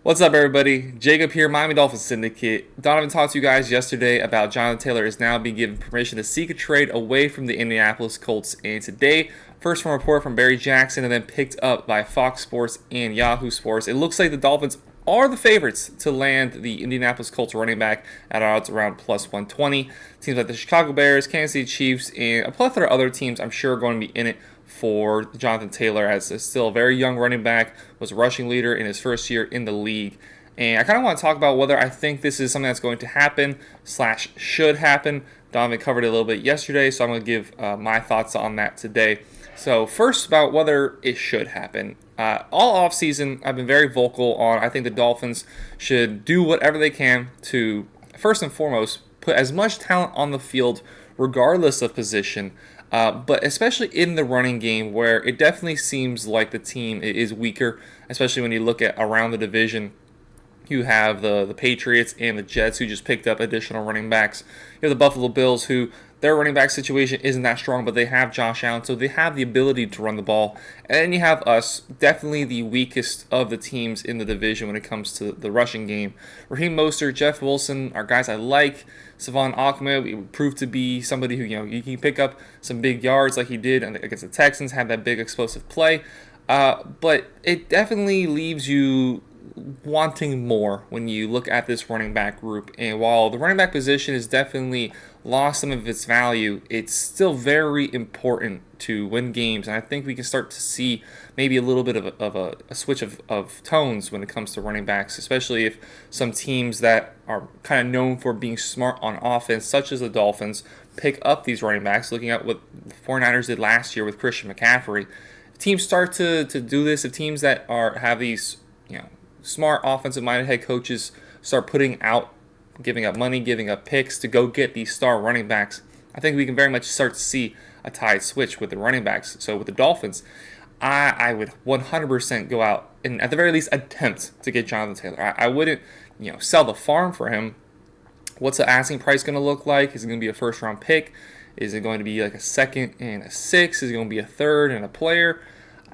What's up, everybody? Jacob here, Miami Dolphins Syndicate. Donovan talked to you guys yesterday about Jonathan Taylor is now being given permission to seek a trade away from the Indianapolis Colts. And today, first from a report from Barry Jackson and then picked up by Fox Sports and Yahoo Sports, it looks like the Dolphins are the favorites to land the Indianapolis Colts running back at odds around plus 120. Teams like the Chicago Bears, Kansas City Chiefs, and a plethora of other teams I'm sure are going to be in it for Jonathan Taylor, as a still very young running back, was a rushing leader in his first year in the league. And I kind of want to talk about whether I think this is something that's going to happen / should happen. Donovan covered it a little bit yesterday, so I'm going to give my thoughts on that today. So first, about whether it should happen. All offseason, I've been very vocal on I think the Dolphins should do whatever they can to, first and foremost, put as much talent on the field regardless of position, but especially in the running game, where it definitely seems like the team is weaker, especially when you look at around the division. You have the Patriots and the Jets, who just picked up additional running backs. You have the Buffalo Bills, who their running back situation isn't that strong, but they have Josh Allen, so they have the ability to run the ball. And then you have us, definitely the weakest of the teams in the division when it comes to the rushing game. Raheem Mostert, Jeff Wilson are guys I like. Savon Ahmed proved to be somebody who, you can pick up some big yards like he did against the Texans, had that big explosive play. But it definitely leaves you wanting more when you look at this running back group. And while the running back position has definitely lost some of its value, it's still very important to win games. And I think we can start to see maybe a little bit of a switch of tones when it comes to running backs, especially if some teams that are kind of known for being smart on offense, such as the Dolphins, pick up these running backs. Looking at what the 49ers did last year with Christian McCaffrey, if teams start to do this, if teams that have these smart offensive-minded head coaches start giving up money, giving up picks to go get these star running backs, I think we can very much start to see a tide switch with the running backs. So with the Dolphins, I would 100% go out and at the very least attempt to get Jonathan Taylor. I wouldn't, sell the farm for him. What's the asking price going to look like? Is it going to be a first-round pick? Is it going to be like a second and a sixth? Is it going to be a third and a player?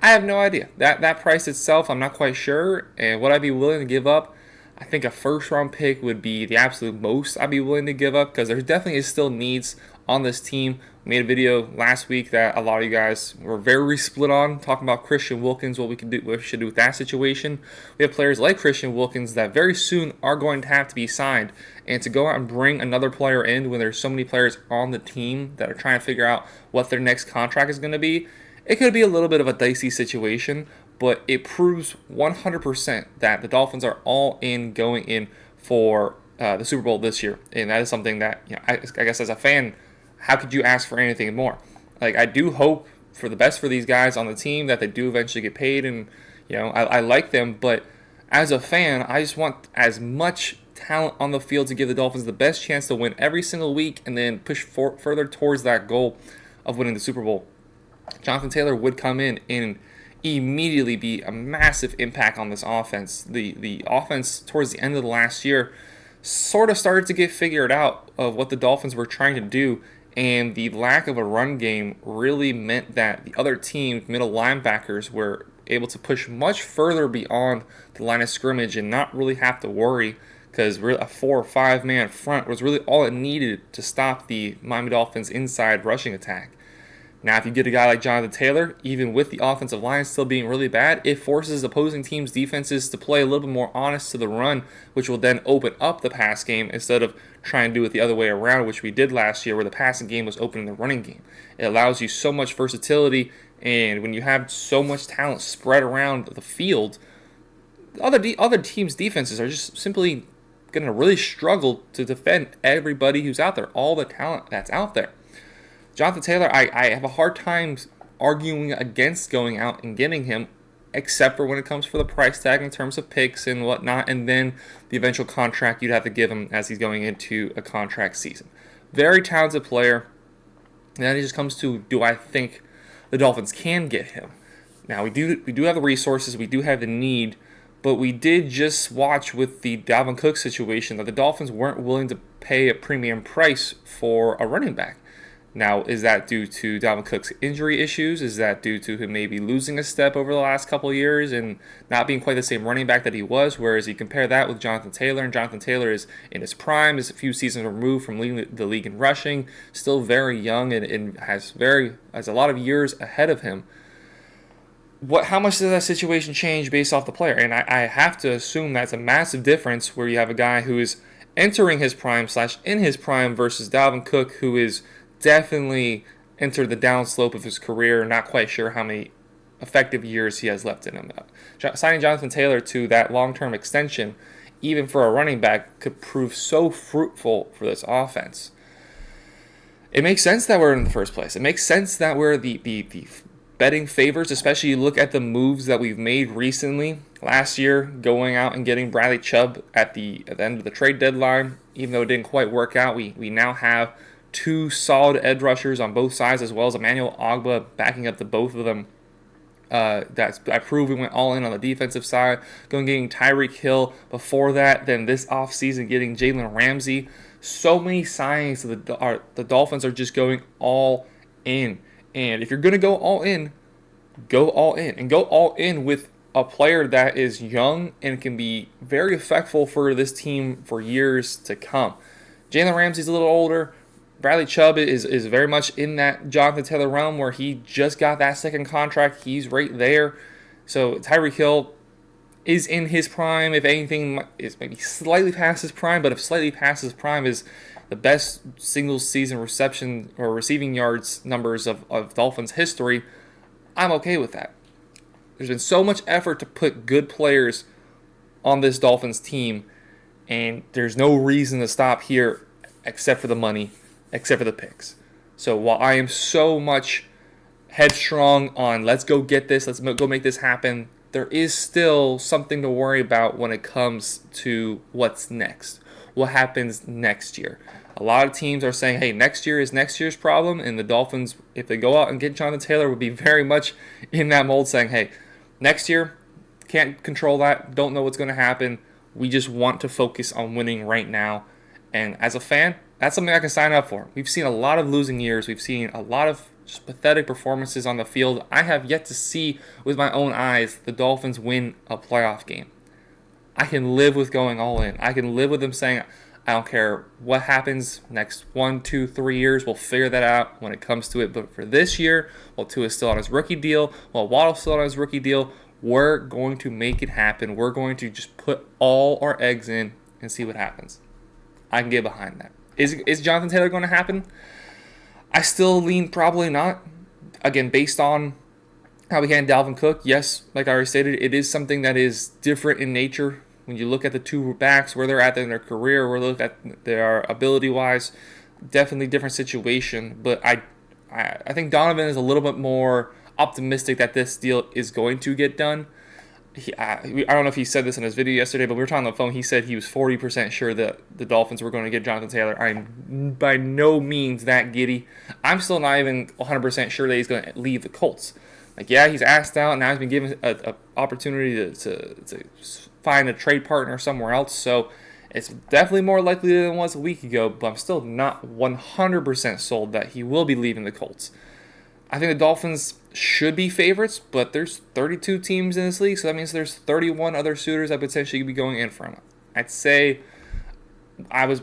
I have no idea. That price itself, I'm not quite sure. And what I'd be willing to give up, I think a first-round pick would be the absolute most I'd be willing to give up, because there definitely is still needs on this team. We made a video last week that a lot of you guys were very split on, talking about Christian Wilkins, what we should do with that situation. We have players like Christian Wilkins that very soon are going to have to be signed. And to go out and bring another player in when there's so many players on the team that are trying to figure out what their next contract is going to be, it could be a little bit of a dicey situation, but it proves 100% that the Dolphins are all in going in for the Super Bowl this year. And that is something that, I guess as a fan, how could you ask for anything more? Like, I do hope for the best for these guys on the team, that they do eventually get paid, and, I like them, but as a fan, I just want as much talent on the field to give the Dolphins the best chance to win every single week and then push further towards that goal of winning the Super Bowl. Jonathan Taylor would come in and immediately be a massive impact on this offense. The offense towards the end of the last year sort of started to get figured out of what the Dolphins were trying to do, and the lack of a run game really meant that the other team's middle linebackers were able to push much further beyond the line of scrimmage and not really have to worry, because a 4 or 5 man front was really all it needed to stop the Miami Dolphins' inside rushing attack. Now, if you get a guy like Jonathan Taylor, even with the offensive line still being really bad, it forces opposing teams' defenses to play a little bit more honest to the run, which will then open up the pass game instead of trying to do it the other way around, which we did last year, where the passing game was opening the running game. It allows you so much versatility, and when you have so much talent spread around the field, other teams' defenses are just simply going to really struggle to defend everybody who's out there, all the talent that's out there. Jonathan Taylor, I have a hard time arguing against going out and getting him, except for when it comes for the price tag in terms of picks and whatnot, and then the eventual contract you'd have to give him as he's going into a contract season. Very talented player. And then it just comes to, do I think the Dolphins can get him? Now, we do have the resources, we do have the need, but we did just watch with the Dalvin Cook situation that the Dolphins weren't willing to pay a premium price for a running back. Now, is that due to Dalvin Cook's injury issues? Is that due to him maybe losing a step over the last couple of years and not being quite the same running back that he was? Whereas you compare that with Jonathan Taylor, and Jonathan Taylor is in his prime, is a few seasons removed from leading the league in rushing, still very young and has a lot of years ahead of him. How much does that situation change based off the player? And I have to assume that's a massive difference where you have a guy who is entering his prime / in his prime versus Dalvin Cook, who is definitely entered the downslope of his career. Not quite sure how many effective years he has left in him. Signing Jonathan Taylor to that long-term extension, even for a running back, could prove so fruitful for this offense. It makes sense that we're in the first place. It makes sense that we're the betting favors, especially you look at the moves that we've made recently. Last year, going out and getting Bradley Chubb at the end of the trade deadline, even though it didn't quite work out, we now have two solid edge rushers on both sides, as well as Emmanuel Ogbah backing up the both of them. I proved we went all in on the defensive side, getting Tyreek Hill before that, then this offseason getting Jalen Ramsey. So many signs that the Dolphins are just going all in. And if you're going to go all in, go all in. And go all in with a player that is young and can be very effective for this team for years to come. Jalen Ramsey's a little older. Bradley Chubb is very much in that Jonathan Taylor realm where he just got that second contract. He's right there. So Tyreek Hill is in his prime. If anything, is maybe slightly past his prime, but if slightly past his prime is the best single-season reception or receiving yards numbers of Dolphins history, I'm okay with that. There's been so much effort to put good players on this Dolphins team, and there's no reason to stop here except for the money, except for the picks. So while I am so much headstrong on let's go get this, let's go make this happen, there is still something to worry about when it comes to what's next. What happens next year? A lot of teams are saying, hey, next year is next year's problem, and the Dolphins, if they go out and get Jonathan Taylor, would be very much in that mold saying, hey, next year, can't control that, don't know what's going to happen. We just want to focus on winning right now. And as a fan, that's something I can sign up for. We've seen a lot of losing years. We've seen a lot of just pathetic performances on the field. I have yet to see with my own eyes the Dolphins win a playoff game. I can live with going all in. I can live with them saying, I don't care what happens next 1, 2, 3 years. We'll figure that out when it comes to it. But for this year, while Tua is still on his rookie deal, while Waddle's still on his rookie deal, we're going to make it happen. We're going to just put all our eggs in and see what happens. I can get behind that. Is Jonathan Taylor going to happen? I still lean probably not. Again, based on how we handle Dalvin Cook, yes, like I already stated, it is something that is different in nature. When you look at the two backs, where they're at in their career, where they look at their ability-wise, definitely different situation. But I think Donovan is a little bit more optimistic that this deal is going to get done. I don't know if he said this in his video yesterday, but we were talking on the phone. He said he was 40% sure that the Dolphins were going to get Jonathan Taylor. I'm by no means that giddy. I'm still not even 100% sure that he's going to leave the Colts. Like, yeah, he's asked out. Now he's been given an opportunity to find a trade partner somewhere else. So it's definitely more likely than it was a week ago, but I'm still not 100% sold that he will be leaving the Colts. I think the Dolphins should be favorites, but there's 32 teams in this league, so that means there's 31 other suitors that potentially could be going in from it. I'd say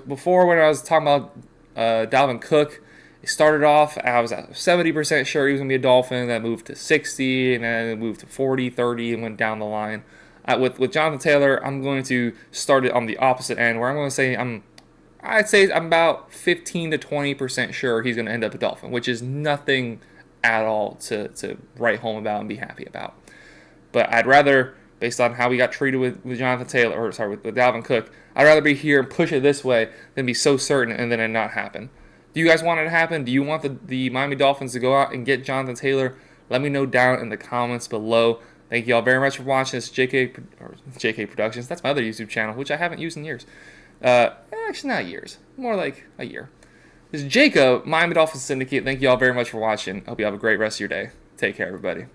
before when I was talking about Dalvin Cook, it started off, I was 70% sure he was going to be a Dolphin, then moved to 60, and then it moved to 40, 30, and went down the line. With Jonathan Taylor, I'm going to start it on the opposite end, where I'm going to say I'd say I'm about 15 to 20% sure he's going to end up a Dolphin, which is nothing at all to write home about and be happy about. But I'd rather, based on how we got treated with Jonathan Taylor, with Dalvin Cook, I'd rather be here and push it this way than be so certain and then it not happen. Do you guys want it to happen? Do you want the Miami Dolphins to go out and get Jonathan Taylor? Let me know down in the comments below. Thank you all very much for watching this JK Productions. That's my other YouTube channel, which I haven't used in years. Actually, not years. More like a year. This is Jacob, Miami Dolphins Syndicate. Thank you all very much for watching. Hope you have a great rest of your day. Take care, everybody.